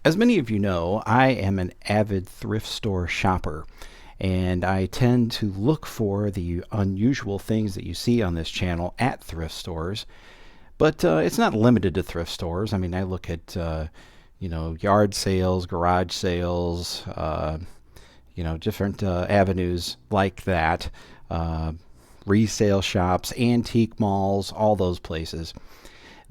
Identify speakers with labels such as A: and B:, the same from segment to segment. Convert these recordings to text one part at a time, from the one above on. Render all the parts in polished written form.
A: As many of you know, I am an avid thrift store shopper, and I tend to look for the unusual things that you see on this channel at thrift stores. But it's not limited to thrift stores. I mean, I look at yard sales, garage sales, different avenues like that, uh, resale shops, antique malls, all those places.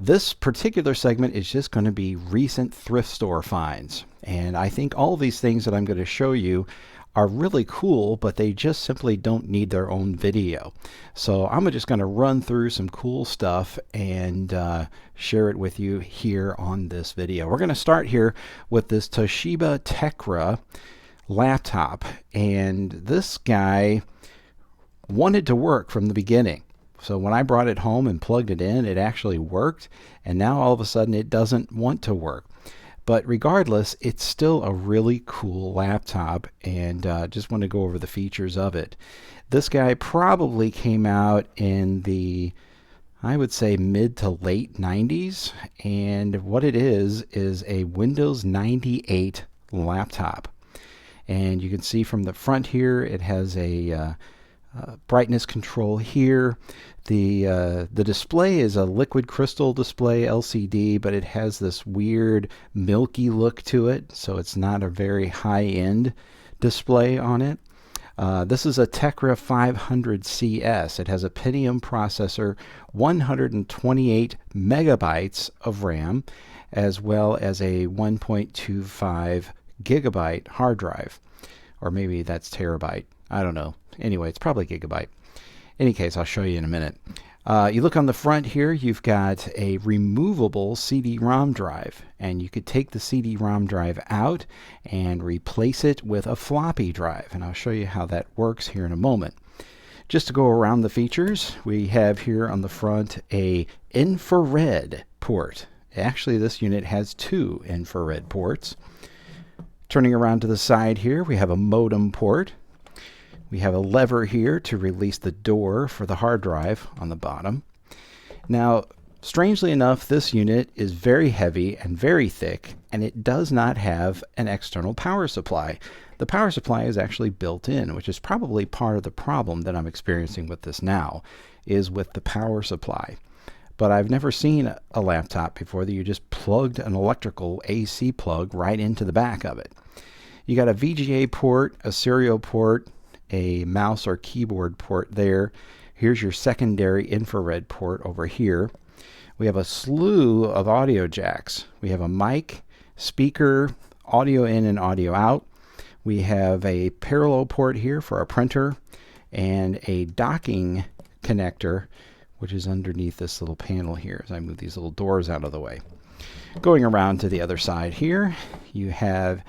A: This particular segment is just going to be recent thrift store finds. And I think all of these things that I'm going to show you are really cool, but they just simply don't need their own video. So I'm just going to run through some cool stuff and share it with you here on this video. We're going to start here with this Toshiba Tecra laptop. And this guy wanted to work from the beginning. So when I brought it home and plugged it in, it actually worked, and now all of a sudden it doesn't want to work. But regardless, it's still a really cool laptop, and just want to go over the features of it. This guy probably came out in the, I would say, mid to late 90s, and what it is a Windows 98 laptop. And you can see from the front here, it has a brightness control here. The display is a liquid crystal display LCD, but it has this weird milky look to it, so it's not a very high-end display on it. This is a Tecra 500 CS. It has a Pentium processor, 128 megabytes of RAM, as well as a 1.25 gigabyte hard drive. Or maybe that's terabyte. I don't know. Anyway, it's probably gigabyte. Any case, I'll show you in a minute. You look on the front here, you've got a removable CD-ROM drive, and you could take the CD-ROM drive out and replace it with a floppy drive, and I'll show you how that works here in a moment. Just to go around the features, we have here on the front a infrared port. Actually, this unit has two infrared ports. Turning around to the side here, we have a modem port. We have a lever here to release the door for the hard drive on the bottom. Now, strangely enough, this unit is very heavy and very thick, and it does not have an external power supply. The power supply is actually built in, which is probably part of the problem that I'm experiencing with this now, is with the power supply. But I've never seen a laptop before that you just plugged an electrical AC plug right into the back of it. You got a VGA port, a serial port, a mouse or keyboard port there. Here's your secondary infrared port over here. We have a slew of audio jacks. We have a mic, speaker, audio in and audio out. We have a parallel port here for a printer and a docking connector, which is underneath this little panel here as I move these little doors out of the way. Going around to the other side here, you have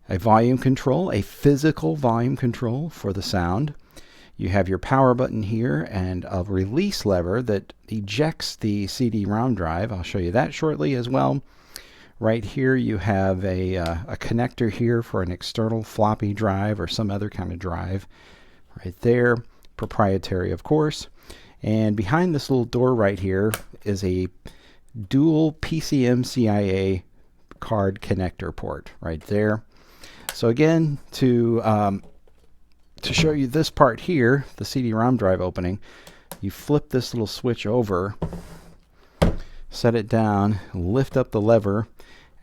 A: a volume control, a physical volume control for the sound. You have your power button here and a release lever that ejects the CD-ROM drive. I'll show you that shortly as well. Right here you have a connector here for an external floppy drive or some other kind of drive. Right there, proprietary of course. And behind this little door right here is a dual PCM-CIA card connector port right there. So again, to show you this part here, the CD-ROM drive opening, you flip this little switch over, set it down, lift up the lever,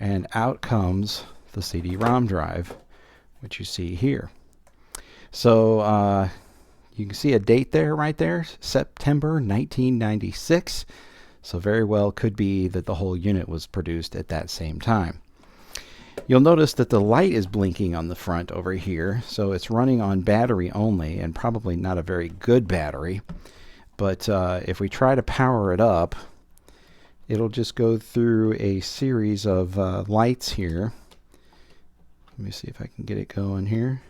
A: and out comes the CD-ROM drive, which you see here. So you can see a date there, right there, September 1996. So very well could be that the whole unit was produced at that same time. You'll notice that the light is blinking on the front over here, so it's running on battery only, and probably not a very good battery. But if we try to power it up, it'll just go through a series of lights here. Let me see if I can get it going here.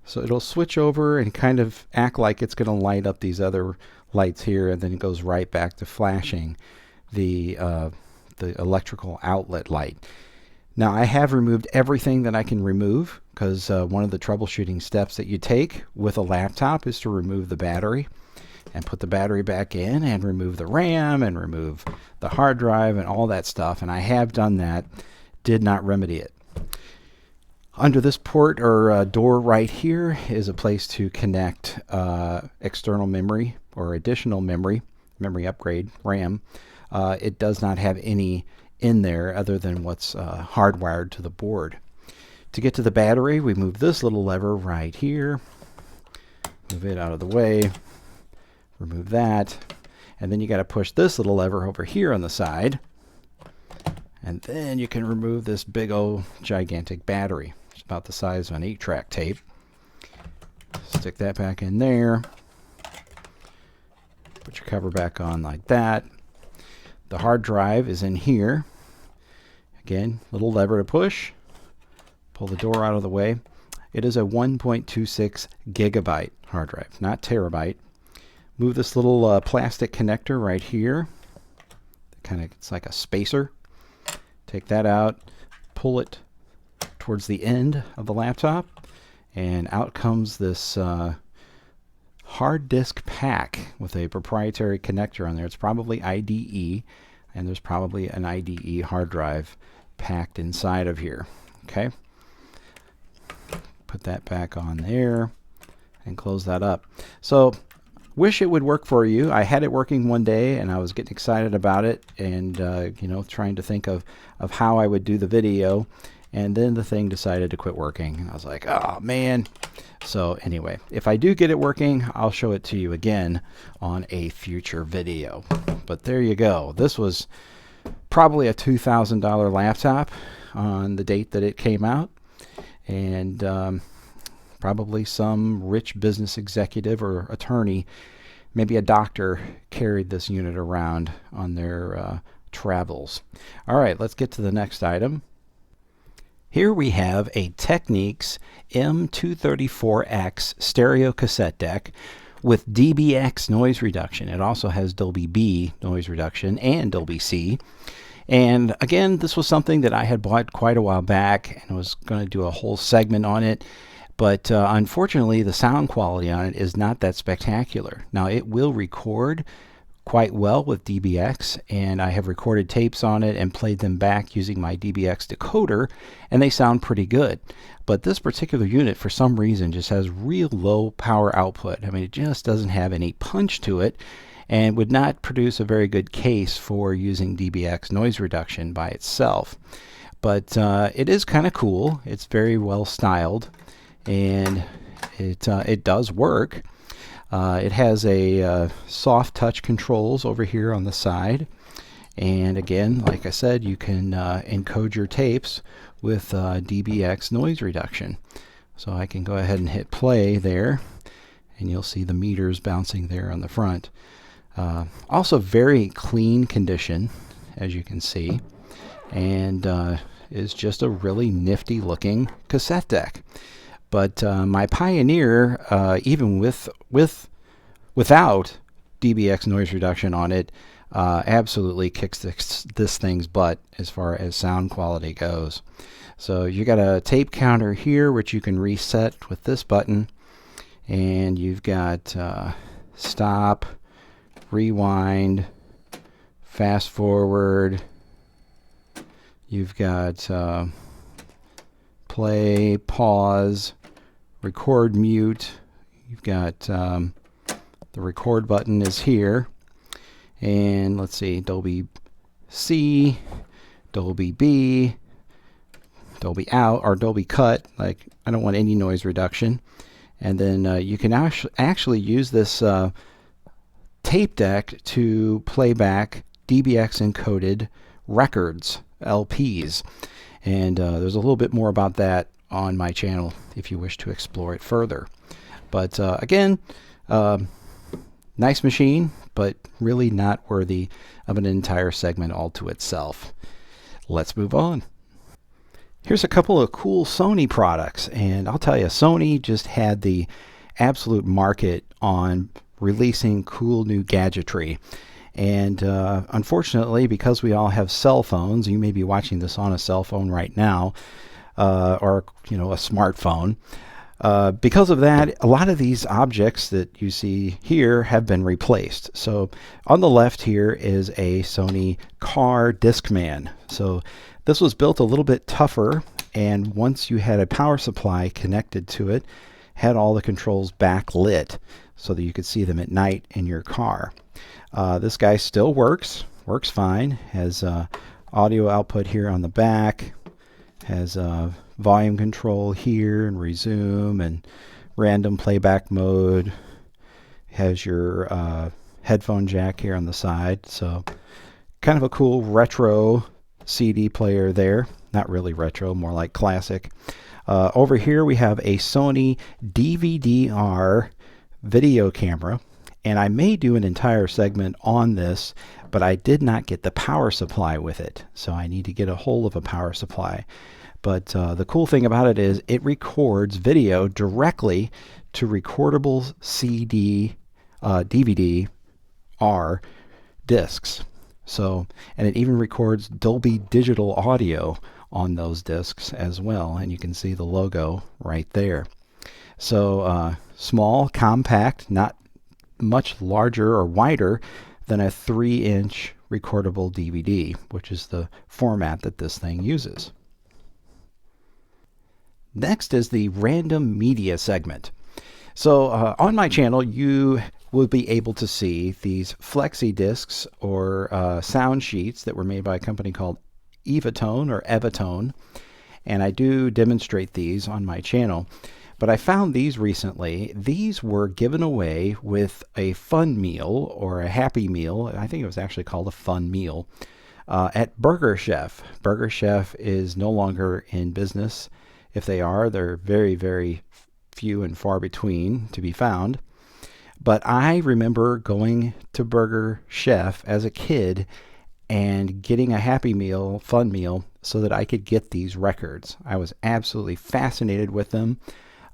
A: So it'll switch over and kind of act like it's going to light up these other lights here, and then it goes right back to flashing the electrical outlet light. Now, I have removed everything that I can remove because one of the troubleshooting steps that you take with a laptop is to remove the battery and put the battery back in and remove the RAM and remove the hard drive and all that stuff. And I have done that. did not remedy it. Under this port or door right here is a place to connect external memory or additional memory upgrade, RAM. It does not have any in there other than what's hardwired to the board. To get to the battery, we move this little lever right here. Move it out of the way. Remove that. And then you got to push this little lever over here on the side. And then you can remove this big old gigantic battery. It's about the size of an 8-track tape. Stick that back in there. Put your cover back on like that. The hard drive is in here. Again, little lever to push. Pull the door out of the way. It is a 1.26 gigabyte hard drive, not terabyte. Move this little plastic connector right here. It's like a spacer. Take that out, pull it towards the end of the laptop, and out comes this hard disk pack with a proprietary connector on there. It's probably IDE, and there's probably an IDE hard drive packed inside of here. Okay, put that back on there and close that up. So wish it would work for you. I had it working one day and I was getting excited about it, and trying to think of how I would do the video, and then the thing decided to quit working, and I was like, oh man. So anyway, if I do get it working, I'll show it to you again on a future video. But there you go. This was probably a $2,000 laptop on the date that it came out, and probably some rich business executive or attorney, maybe a doctor, carried this unit around on their travels. All right, let's get to the next item. Here we have a Technics M234X stereo cassette deck with DBX noise reduction. It also has Dolby B noise reduction and Dolby C. And again, this was something that I had bought quite a while back and was going to do a whole segment on it. But unfortunately, the sound quality on it is not that spectacular. Now, it will record quite well with DBX, and I have recorded tapes on it and played them back using my DBX decoder, and they sound pretty good. But this particular unit, for some reason, just has real low power output. I mean, it just doesn't have any punch to it, and would not produce a very good case for using DBX noise reduction by itself. But it is kind of cool. It's very well styled, and it does work. It has a soft touch controls over here on the side, and again, like I said, you can encode your tapes with DBX noise reduction. So I can go ahead and hit play there, and you'll see the meters bouncing there on the front. Also very clean condition, as you can see, and is just a really nifty looking cassette deck. But my Pioneer, even without DBX noise reduction on it, absolutely kicks this thing's butt as far as sound quality goes. So you got a tape counter here, which you can reset with this button, and you've got stop, rewind, fast forward. You've got play, pause, record, mute. You've got the record button is here, and let's see, Dolby C, Dolby B, Dolby out, or Dolby cut. Like, I don't want any noise reduction. And then you can actually use this tape deck to play back DBX encoded records, LPs. And there's a little bit more about that on my channel if you wish to explore it further. But again, nice machine, but really not worthy of an entire segment all to itself. Let's move on. Here's a couple of cool Sony products, and I'll tell you, Sony just had the absolute market on releasing cool new gadgetry. And unfortunately, because we all have cell phones, you may be watching this on a cell phone right now, or a smartphone. Because of that, a lot of these objects that you see here have been replaced. So on the left here is a Sony car Discman. So this was built a little bit tougher, and once you had a power supply connected to it, had all the controls backlit so that you could see them at night in your car. This guy still works fine, has audio output here on the back, has volume control here and resume and random playback mode, has your headphone jack here on the side. So kind of a cool retro CD player there. Not really retro, more like classic. Over here we have a Sony DVD-R video camera, and I may do an entire segment on this, but I did not get the power supply with it, so I need to get a hold of a power supply. But the cool thing about it is it records video directly to recordable CD, DVD-R discs. So, and it even records Dolby Digital audio on those discs as well, and you can see the logo right there. So small, compact, not much larger or wider than a 3-inch recordable DVD, which is the format that this thing uses. Next is the random media segment. So on my channel, you will be able to see these flexi discs or sound sheets that were made by a company called Evatone or Evatone, and I do demonstrate these on my channel. But I found these recently. These were given away with a fun meal or a happy meal. I think it was actually called a fun meal at Burger Chef. Burger Chef is no longer in business. If they are, they're very, very few and far between to be found. But I remember going to Burger Chef as a kid and getting a Happy Meal, fun meal, so that I could get these records. I was absolutely fascinated with them.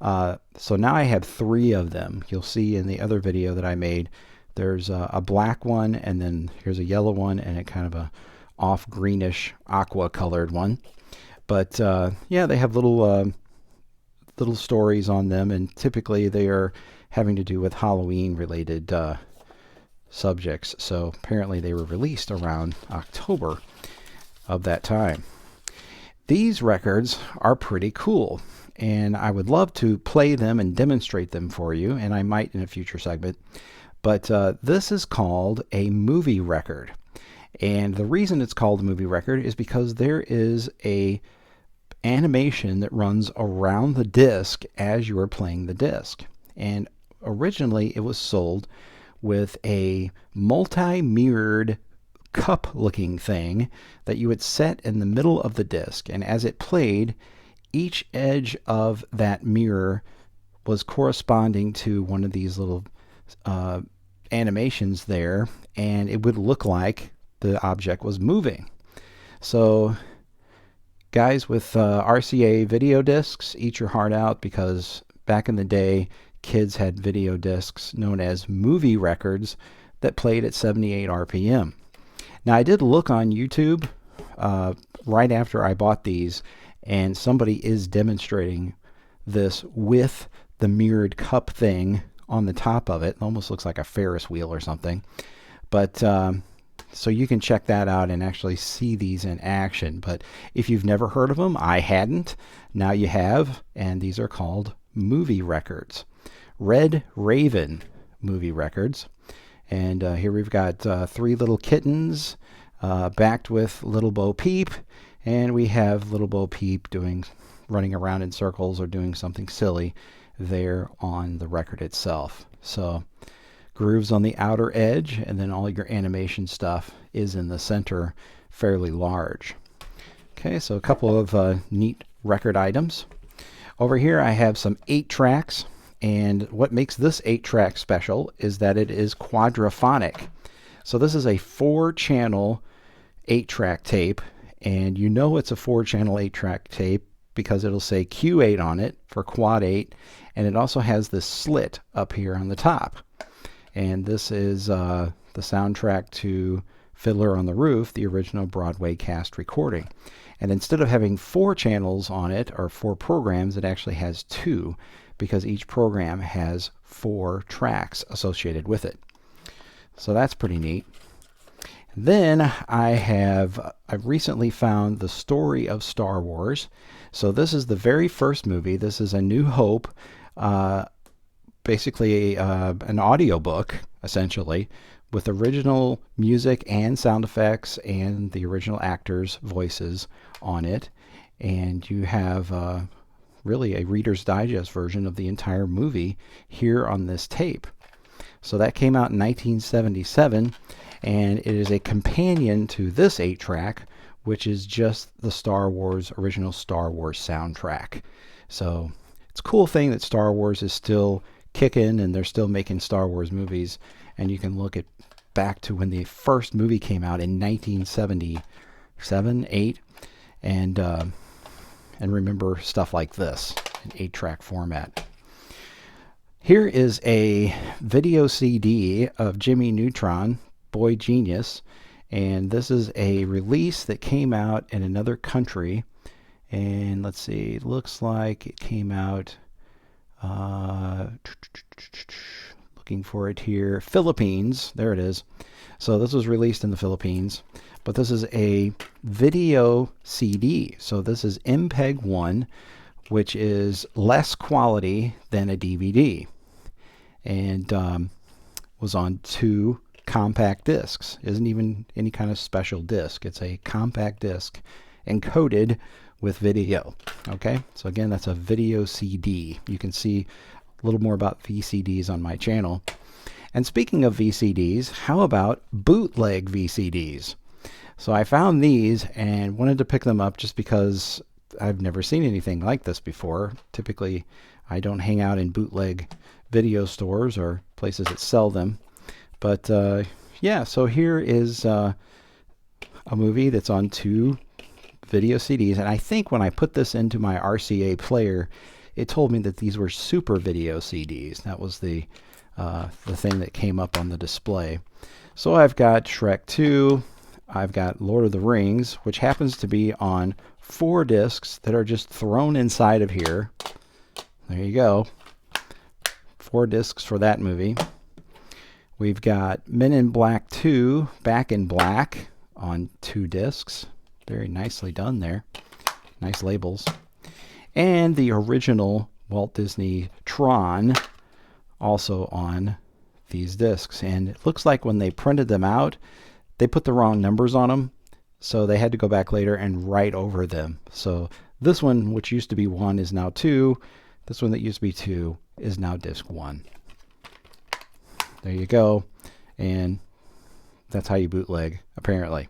A: So now I have 3 of them. You'll see in the other video that I made, there's a black one, and then here's a yellow one, and a kind of a off greenish aqua colored one. But yeah, they have little stories on them, and typically they are having to do with Halloween related subjects. So apparently they were released around October of that time. These records are pretty cool, and I would love to play them and demonstrate them for you, and I might in a future segment. But this is called a movie record. And the reason it's called a movie record is because there is a animation that runs around the disc as you are playing the disc. And originally it was sold with a multi-mirrored cup-looking thing that you would set in the middle of the disc. And as it played, each edge of that mirror was corresponding to one of these little animations there, and it would look like the object was moving. So guys with RCA video discs, eat your heart out, because back in the day, kids had video discs known as movie records that played at 78 RPM. Now, I did look on YouTube right after I bought these, and somebody is demonstrating this with the mirrored cup thing on the top of it. It almost looks like a Ferris wheel or something. But so you can check that out and actually see these in action. But if you've never heard of them, I hadn't. Now you have, and these are called movie records. Red Raven movie records. And here we've got 3 little kittens backed with Little Bo Peep. And we have Little Bo Peep running around in circles or doing something silly there on the record itself. So grooves on the outer edge, and then all your animation stuff is in the center, fairly large. Okay, so a couple of neat record items. Over here I have some 8 tracks, and what makes this 8-track special is that it is quadraphonic. So this is a 4-channel 8-track tape, and you know it's a 4-channel 8-track tape because it'll say Q8 on it for quad 8, and it also has this slit up here on the top. And this is the soundtrack to Fiddler on the Roof, the original Broadway cast recording. And instead of having 4 channels on it, or 4 programs, it actually has 2, because each program has 4 tracks associated with it. So that's pretty neat. Then I recently found the story of Star Wars. So this is the very first movie. This is A New Hope, basically an audiobook, essentially, with original music and sound effects and the original actors' voices on it. And you have really a Reader's Digest version of the entire movie here on this tape. So that came out in 1977, and it is a companion to this 8-track, which is just the original Star Wars soundtrack. So it's a cool thing that Star Wars is still kicking and they're still making Star Wars movies, and you can look back to when the first movie came out in 1977, 8, and remember stuff like this in 8-track format. Here is a video CD of Jimmy Neutron, Boy Genius, and this is a release that came out in another country. And let's see, it looks like it came out, looking for it here, Philippines. There it is. So this was released in the Philippines, but this is a video CD. So this is MPEG 1, which is less quality than a DVD, and was on 2 compact discs. Isn't even any kind of special disc. It's a compact disc encoded with video. Okay, so again, that's a video CD. You can see a little more about VCDs on my channel. And speaking of VCDs, how about bootleg VCDs? So I found these and wanted to pick them up just because I've never seen anything like this before. Typically, I don't hang out in bootleg video stores or places that sell them. But yeah, so here is a movie that's on 2 video CDs, and I think when I put this into my RCA player, it told me that these were super video CDs. That was the thing that came up on the display. So I've got Shrek 2, I've got Lord of the Rings, which happens to be on 4 discs that are just thrown inside of here. There you go. 4 discs for that movie. We've got Men in Black 2, Back in Black on 2 discs. Very nicely done there. Nice labels. And the original Walt Disney Tron also on these discs. And it looks like when they printed them out, they put the wrong numbers on them. So they had to go back later and write over them. So this one, which used to be 1, is now 2. This one that used to be 2 is now disc 1. There you go. And that's how you bootleg, apparently.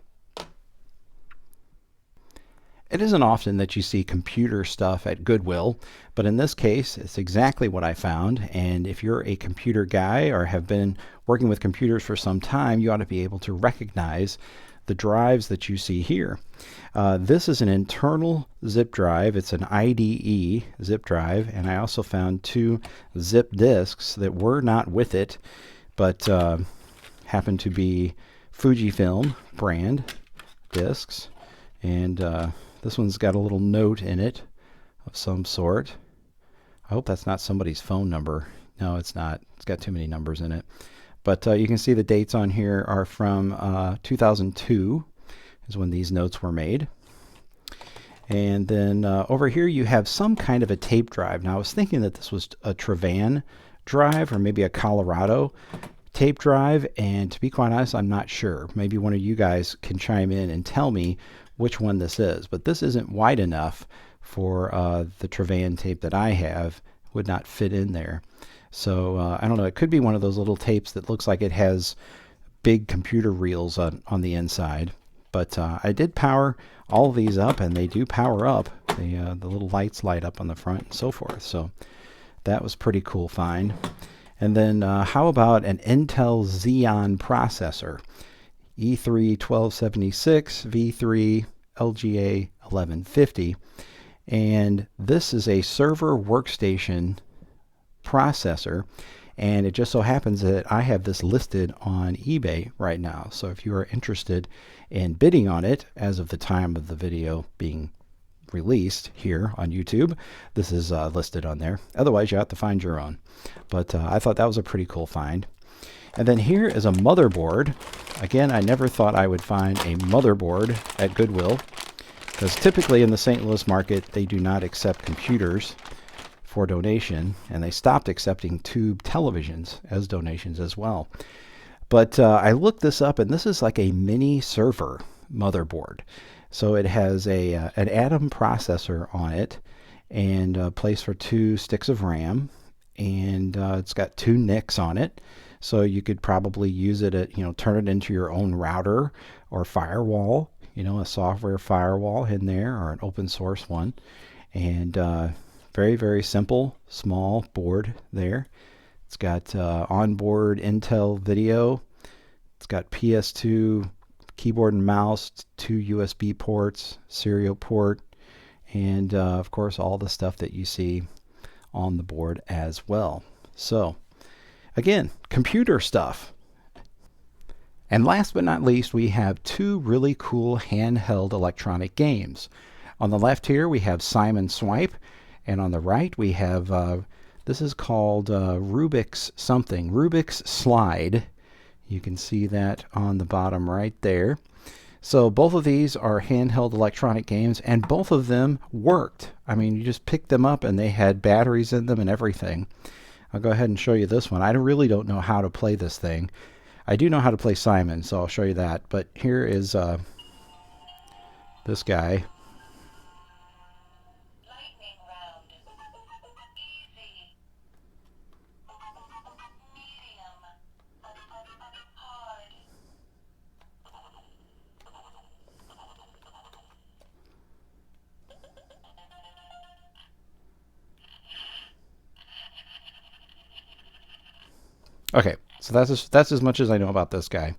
A: It isn't often that you see computer stuff at Goodwill, but in this case, it's exactly what I found. And if you're a computer guy or have been working with computers for some time, you ought to be able to recognize the drives that you see here. This is an internal zip drive. It's an IDE zip drive, and I also found 2 zip disks that were not with it, but happen to be Fujifilm brand discs. And this one's got a little note in it of some sort. I hope that's not somebody's phone number. No, it's not. It's got too many numbers in it. But you can see the dates on here are from 2002 is when these notes were made. And then over here you have some kind of a tape drive. Now I was thinking that this was a Trevan drive or maybe a Colorado tape drive, and to be quite honest, I'm not sure. Maybe one of you guys can chime in and tell me which one this is. But this isn't wide enough for the Trevan tape that I have. Would not fit in there. So I don't know, it could be one of those little tapes that looks like it has big computer reels on the inside. But I did power all of these up, and they do power up. The little lights light up on the front and so forth. So that was pretty cool find. And then how about an Intel Xeon processor? E3-1276, V3, LGA 1150. And this is a server workstation processor, and it just so happens that I have this listed on eBay right now. So if you are interested in bidding on it as of the time of the video being released here on YouTube. This is listed on there. Otherwise, you have to find your own. But I thought that was a pretty cool find. And then here is a motherboard. Again, I never thought I would find a motherboard at Goodwill, because typically in the St. Louis market, they do not accept computers for donation, and they stopped accepting tube televisions as donations as well. But I looked this up, and this is like a mini server motherboard. So it has an Atom processor on it, and a place for 2 sticks of RAM, and it's got 2 NICs on it. So you could probably use it at, turn it into your own router or firewall, a software firewall in there, or an open source one. And very, very simple, small board there. It's got onboard Intel video. It's got PS2 keyboard and mouse, 2 USB ports, serial port, and of course all the stuff that you see on the board as well. So again, computer stuff. And last but not least, we have 2 really cool handheld electronic games. On the left here, we have Simon Swipe, and on the right, we have, this is called Rubik's something, Rubik's Slide. You can see that on the bottom right there. So both of these are handheld electronic games, and both of them worked. I mean, you just picked them up, and they had batteries in them and everything. I'll go ahead and show you this one. I really don't know how to play this thing. I do know how to play Simon, so I'll show you that. But here is this guy.
B: Lightning round. Easy. Medium. Hard.
A: Okay, so that's as much as I know about this guy.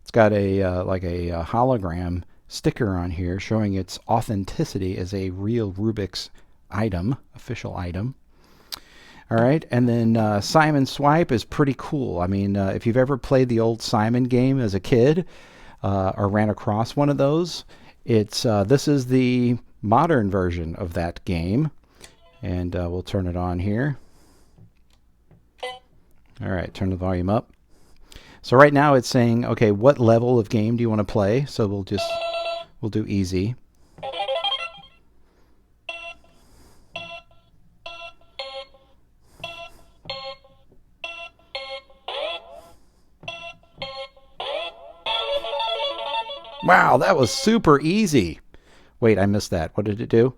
A: It's got a like a hologram sticker on here showing its authenticity as a real Rubik's item, official item. All right, and then Simon Swipe is pretty cool. I mean, if you've ever played the old Simon game as a kid or ran across one of those, it's this is the modern version of that game, and we'll turn it on here. All right, turn the volume up. So right now it's saying, okay, what level of game do you want to play? So we'll do easy. Wow, that was super easy. Wait, I missed that. What did it do?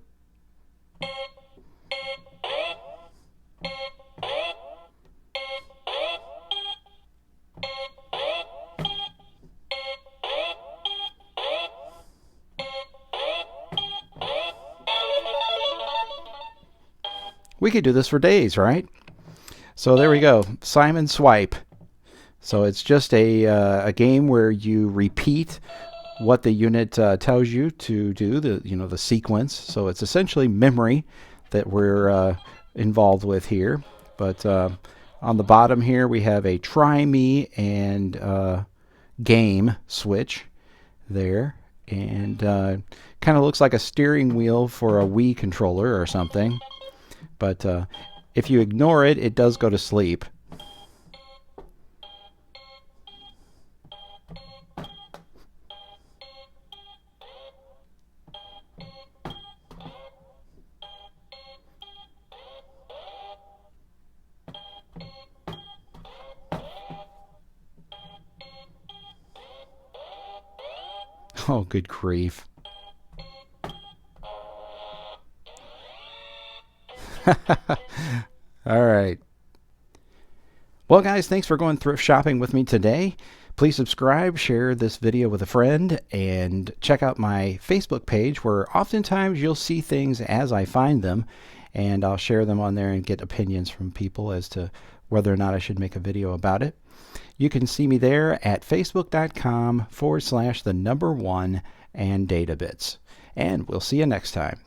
A: We could do this for days, right? So there we go, Simon Swipe. So it's just a game where you repeat what the unit tells you to do, the sequence. So it's essentially memory that we're involved with here. But on the bottom here we have a try me and game switch there, and kind of looks like a steering wheel for a Wii controller or something. But if you ignore it, it does go to sleep. Oh, good grief. All right. Well, guys, thanks for going thrift shopping with me today. Please subscribe, share this video with a friend, and check out my Facebook page where oftentimes you'll see things as I find them, and I'll share them on there and get opinions from people as to whether or not I should make a video about it. You can see me there at facebook.com/1 and databits. And we'll see you next time.